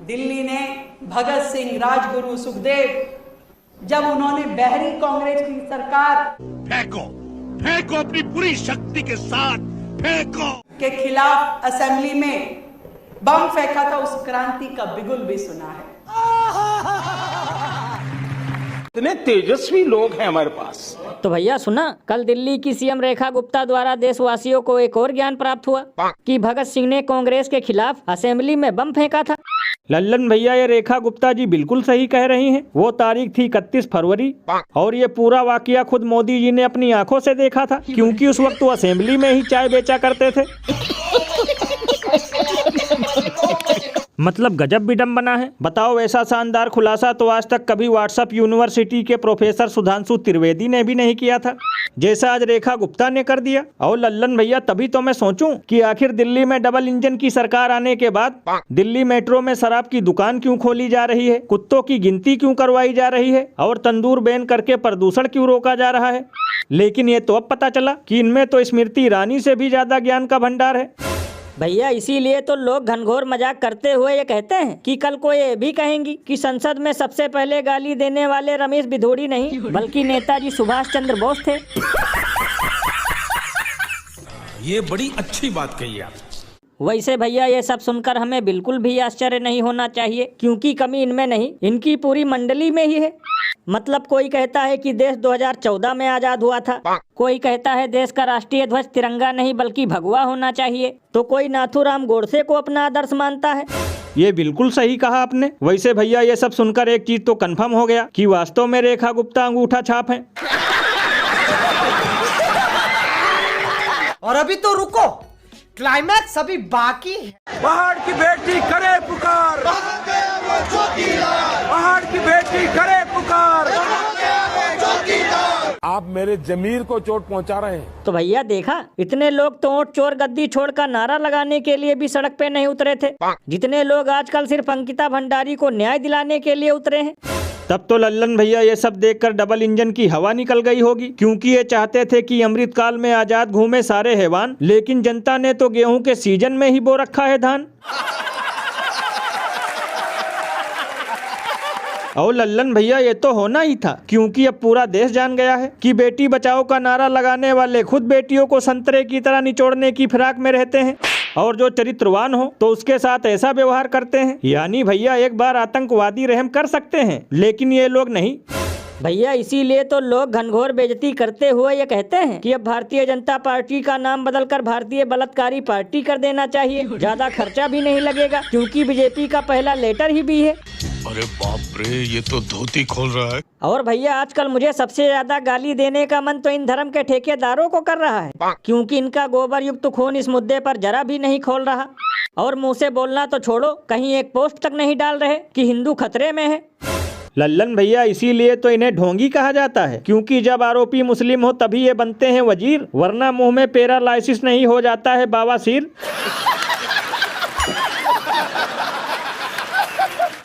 दिल्ली ने भगत सिंह, राजगुरु, सुखदेव जब उन्होंने बहरी कांग्रेस की सरकार फेंको फेंको अपनी पूरी शक्ति के साथ फेंको के खिलाफ असेंबली में बम फेंका था, उस क्रांति का बिगुल भी सुना है। इतने तेजस्वी लोग हैं हमारे पास। तो भैया सुना, कल दिल्ली की सीएम रेखा गुप्ता द्वारा देशवासियों को एक और ज्ञान प्राप्त हुआ कि भगत सिंह ने कांग्रेस के खिलाफ असेंबली में बम फेंका था। लल्लन भैया, ये रेखा गुप्ता जी बिल्कुल सही कह रही हैं। वो तारीख थी 31 फरवरी और ये पूरा वाकया खुद मोदी जी ने अपनी आंखों से देखा था, क्योंकि उस वक्त वो असेंबली में ही चाय बेचा करते थे। मतलब गजब विडंबना है। बताओ, ऐसा शानदार खुलासा तो आज तक कभी व्हाट्सएप यूनिवर्सिटी के प्रोफेसर सुधांशु त्रिवेदी ने भी नहीं किया था, जैसा आज रेखा गुप्ता ने कर दिया। और लल्लन भैया, तभी तो मैं सोचूं कि आखिर दिल्ली में डबल इंजन की सरकार आने के बाद दिल्ली मेट्रो में शराब की दुकान क्यों खोली जा रही है, कुत्तों की गिनती क्यों करवाई जा रही है और तंदूर बैन करके प्रदूषण क्यों रोका जा रहा है। लेकिन ये तो अब पता चला कि इनमें तो स्मृति ईरानी से भी ज्यादा ज्ञान का भंडार है। भैया इसीलिए तो लोग घनघोर मजाक करते हुए ये कहते हैं कि कल को ये भी कहेंगी कि संसद में सबसे पहले गाली देने वाले रमेश भिदोड़ी नहीं बल्कि नेताजी सुभाष चंद्र बोस थे। ये बड़ी अच्छी बात कही आप। वैसे भैया ये सब सुनकर हमें बिल्कुल भी आश्चर्य नहीं होना चाहिए, क्योंकि कमी इनमें नहीं, इनकी पूरी मंडली में ही है। मतलब कोई कहता है कि देश 2014 में आजाद हुआ था, कोई कहता है देश का राष्ट्रीय ध्वज तिरंगा नहीं बल्कि भगवा होना चाहिए, तो कोई नाथूराम गोडसे को अपना आदर्श मानता है। ये बिल्कुल सही कहा आपने। वैसे भैया ये सब सुनकर एक चीज तो कंफर्म हो गया कि वास्तव में रेखा गुप्ता अंगूठा छाप है। और अभी तो रुको, क्लाइमैक्स अभी बाकी है। पहाड़ की बेटी करे पुकार, पहाड़ की बेटी करे पुकार। आप मेरे जमीर को चोट पहुंचा रहे हैं। तो भैया देखा, इतने लोग तो ओट चोर गद्दी छोड़ का नारा लगाने के लिए भी सड़क पे नहीं उतरे थे, जितने लोग आजकल सिर्फ अंकिता भंडारी को न्याय दिलाने के लिए उतरे हैं। तब तो लल्लन भैया ये सब देखकर डबल इंजन की हवा निकल गई होगी, क्योंकि ये चाहते थे कि अमृत काल में आजाद घूमे सारे हैवान, लेकिन जनता ने तो गेहूं के सीजन में ही बो रखा है धान। और लल्लन भैया ये तो होना ही था, क्योंकि अब पूरा देश जान गया है कि बेटी बचाओ का नारा लगाने वाले खुद बेटियों को संतरे की तरह निचोड़ने की फिराक में रहते हैं, और जो चरित्रवान हो तो उसके साथ ऐसा व्यवहार करते हैं। यानी भैया एक बार आतंकवादी रहम कर सकते हैं, लेकिन ये लोग नहीं। भैया इसीलिए तो लोग घनघोर बेइज्जती करते हुए ये कहते हैं कि अब भारतीय जनता पार्टी का नाम बदलकर भारतीय बलात्कारी पार्टी कर देना चाहिए। ज्यादा खर्चा भी नहीं लगेगा, क्योंकि बीजेपी का पहला लेटर ही भी है। अरे बाप रे, ये तो धोती खोल रहा है। और भैया आजकल मुझे सबसे ज्यादा गाली देने का मन तो इन धर्म के ठेकेदारों को कर रहा है, क्योंकि इनका गोबर युक्त खून इस मुद्दे पर जरा भी नहीं खोल रहा। और मुंह से बोलना तो छोड़ो, कहीं एक पोस्ट तक नहीं डाल रहे कि हिंदू खतरे में है। लल्लन भैया इसीलिए तो इन्हें ढोंगी कहा जाता है, क्योंकि जब आरोपी मुस्लिम हो तभी ये बनते हैं वजीर, वरना मुंह में पैरालाइसिस नहीं हो जाता है बाबा सिर।